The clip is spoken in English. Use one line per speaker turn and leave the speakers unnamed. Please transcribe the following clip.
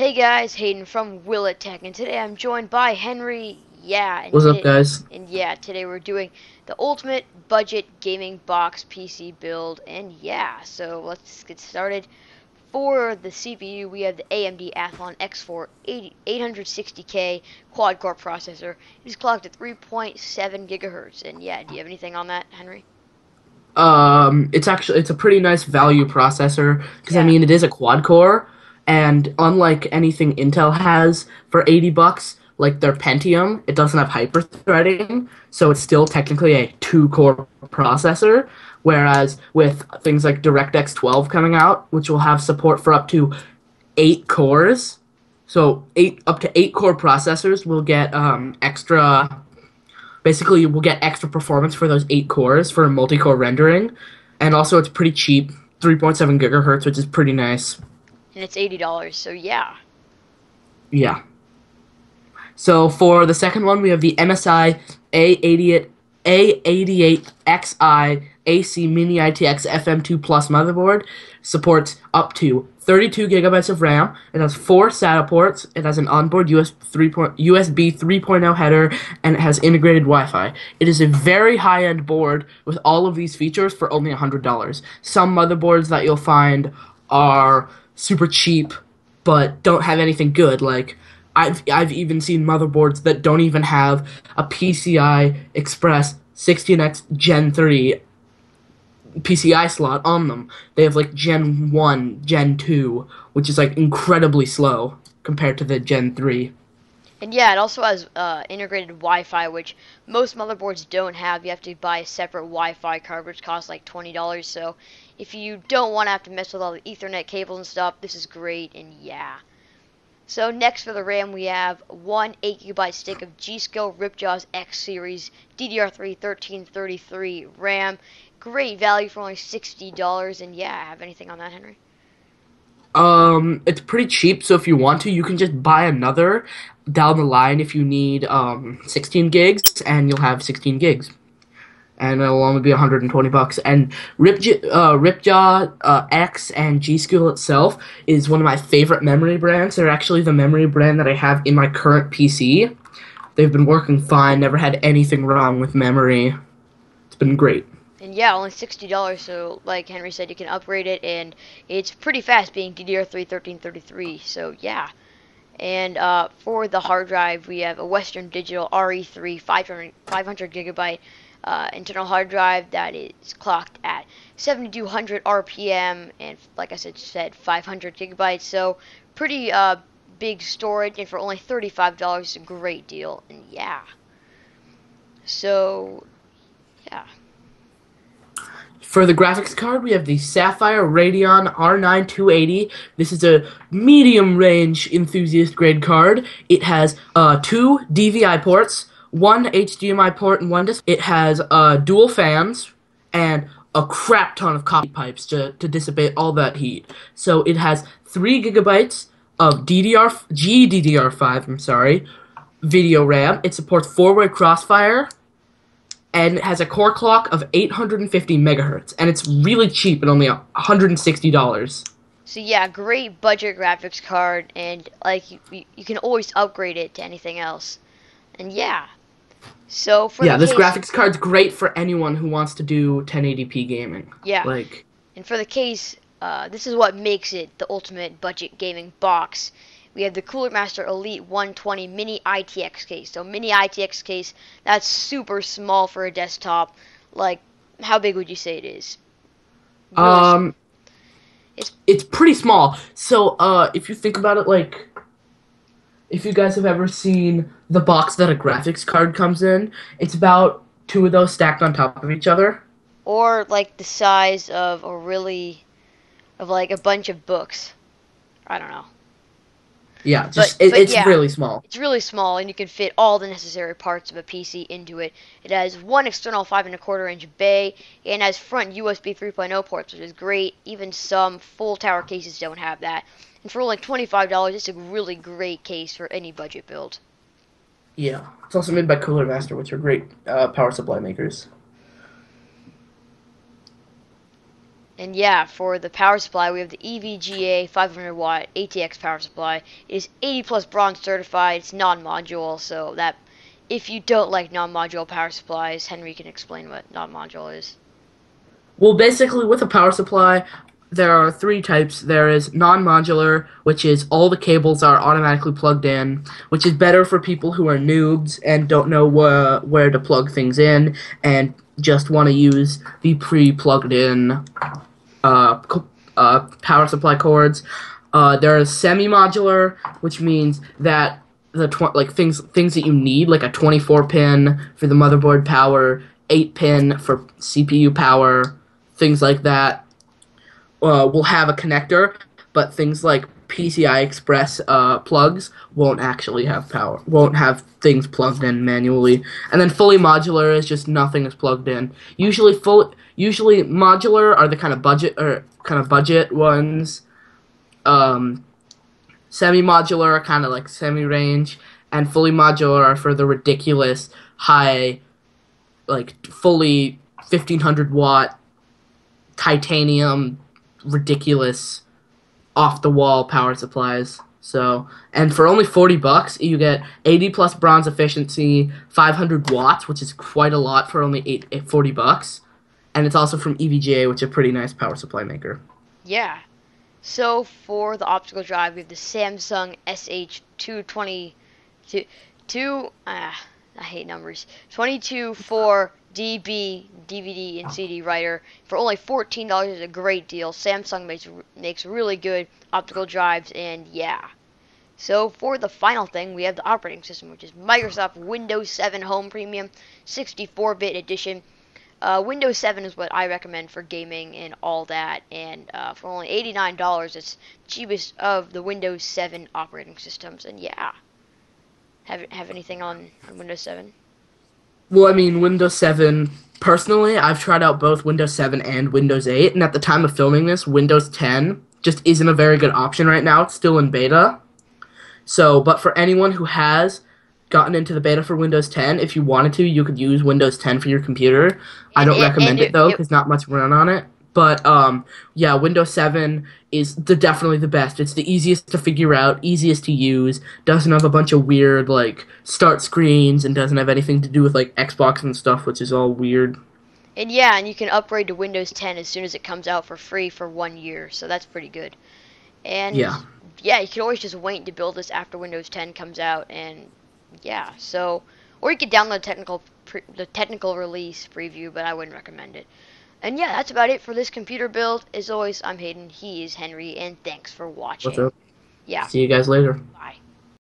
Hey guys, Hayden from Willet Tech, and today I'm joined by Henry.
What's up, guys?
Today we're doing the ultimate budget gaming box PC build, and so let's get started. For the CPU, we have the AMD Athlon X4 860K quad-core processor. It is clocked at 3.7 gigahertz, and do you have anything on that, Henry?
It's a pretty nice value processor because I
Yeah,
mean it is a quad core, and unlike anything Intel has for $80, like their Pentium, it doesn't have hyper-threading, so it's still technically a two-core processor. Whereas with things like DirectX 12 coming out, which will have support for up to 8 cores, so eight up to 8 core processors will get extra. Basically, we'll get extra performance for those 8 cores for multi-core rendering, and also it's pretty cheap, 3.7 gigahertz, which is pretty nice.
and it's $80, so yeah.
Yeah. So for the second one, we have the MSI A88XI AC Mini ITX FM2 Plus motherboard. Supports up to 32 gigabytes of RAM. It has 4 SATA ports. It has an onboard USB 3.0 header, and it has integrated Wi-Fi. It is a very high-end board with all of these features for only $100. Some motherboards that you'll find are super cheap but don't have anything good. Like I've even seen motherboards that don't even have a PCI Express 16X Gen 3 PCI slot on them. They have like Gen 1, Gen 2, which is like incredibly slow compared to the Gen 3.
And yeah, it also has integrated Wi-Fi, which most motherboards don't have. You have to buy a separate Wi-Fi card, which costs like $20. So if you don't want to have to mess with all the Ethernet cables and stuff, this is great. And yeah. So next for the RAM, we have one 8 GB stick of G-Skill Ripjaws X Series DDR3 1333 RAM. Great value for only $60. And yeah, have anything on that, Henry?
It's pretty cheap, so if you want to, you can just buy another down the line if you need 16 gigs, and you'll have 16 gigs. And it'll only be $120. And Ripjaw X and G Skill itself is one of my favorite memory brands. They're actually the memory brand that I have in my current PC. They've been working fine, never had anything wrong with memory. It's been great.
And yeah, only $60. So like Henry said, you can upgrade it, and it's pretty fast, being DDR3 1333. So yeah. And for the hard drive, we have a Western Digital RE3 500 gigabyte internal hard drive that is clocked at 7200 RPM, and like I said 500 gigabytes. So pretty big storage, and for only $35, it's a great deal. And yeah. So yeah.
For the graphics card, we have the Sapphire Radeon R9 280. This is a medium range enthusiast grade card. It has 2 DVI ports, 1 HDMI port, and 1 disc. It has dual fans and a crap ton of copy pipes to dissipate all that heat. So it has 3 gigabytes of GDDR5, video RAM. It supports 4-way crossfire, and it has a core clock of 850 megahertz, and it's really cheap at only $160.
So yeah, great budget graphics card, and like you can always upgrade it to anything else. And yeah. So for the
Yeah, this
case,
graphics card's great for anyone who wants to do 1080p gaming.
yeah,
Like,
and for the case, this is what makes it the ultimate budget gaming box. We have the Cooler Master Elite 120 Mini ITX case. So Mini ITX case, that's super small for a desktop. Like, how big would you say it is? Really small.
um,
It's
it's pretty small. So, if you think about it, like, if you guys have ever seen the box that a graphics card comes in, it's about two of those stacked on top of each other.
or like the size of like a bunch of books. I don't know.
Yeah,
But
just
but
it's
yeah,
really small.
it's really small, and you can fit all the necessary parts of a PC into it. It has one external 5 1/4 inch bay, and has front USB 3.0 ports, which is great. Even some full tower cases don't have that. And for only $25, it's a really great case for any budget build.
Yeah, it's also made by Cooler Master, which are great power supply makers.
And yeah, for the power supply, we have the EVGA 500 watt ATX power supply. It is 80 plus bronze certified. It's non-module, so that if you don't like non-module power supplies, Henry can explain what non-module is.
Well, basically, with a power supply, there are three types. There is non-modular, which is all the cables are automatically plugged in, which is better for people who are noobs and don't know where to plug things in and just want to use the pre-plugged in power supply cords. There is semi-modular, which means that things that you need, like a 24 pin for the motherboard power, 8 pin for CPU power, things like that, will have a connector, but things like PCI Express plugs won't actually have power, won't have things plugged in manually. And then fully modular is just nothing is plugged in. Usually modular are the kind of budget ones. Semi-modular are kind of like semi-range, and fully modular are for the ridiculous high, like fully 1500 watt titanium, ridiculous off the wall power supplies. So, and for only $40, you get 80 plus bronze efficiency, 500 watts, which is quite a lot for only $40. And it's also from EVGA, which is a pretty nice power supply maker.
Yeah. So for the optical drive, we have the Samsung SH220 I hate numbers. 22.4 DB DVD and CD writer for only $14 is a great deal. Samsung makes really good optical drives, and yeah. So for the final thing, we have the operating system, which is Microsoft Windows 7 Home Premium 64-bit edition. Windows 7 is what I recommend for gaming and all that, and for only $89, it's cheapest of the Windows 7 operating systems. And yeah, have anything on Windows 7?
Well, I mean, Windows 7, personally, I've tried out both Windows 7 and Windows 8, and at the time of filming this, Windows 10 just isn't a very good option right now. It's still in beta. So, but for anyone who has gotten into the beta for Windows 10, if you wanted to, you could use Windows 10 for your computer. I don't recommend it, though, because not much run on it. But, yeah, Windows 7 is definitely the best. It's the easiest to figure out, easiest to use, doesn't have a bunch of weird, like, start screens, and doesn't have anything to do with, like, Xbox and stuff, which is all weird.
And yeah, and you can upgrade to Windows 10 as soon as it comes out for free for 1 year, so that's pretty good. And, yeah, you can always just wait to build this after Windows 10 comes out, and yeah, so, or you could download the technical release preview, but I wouldn't recommend it. And yeah, that's about it for this computer build. As always, I'm Hayden, he is Henry, and thanks for watching.
What's up?
Yeah.
See you guys later.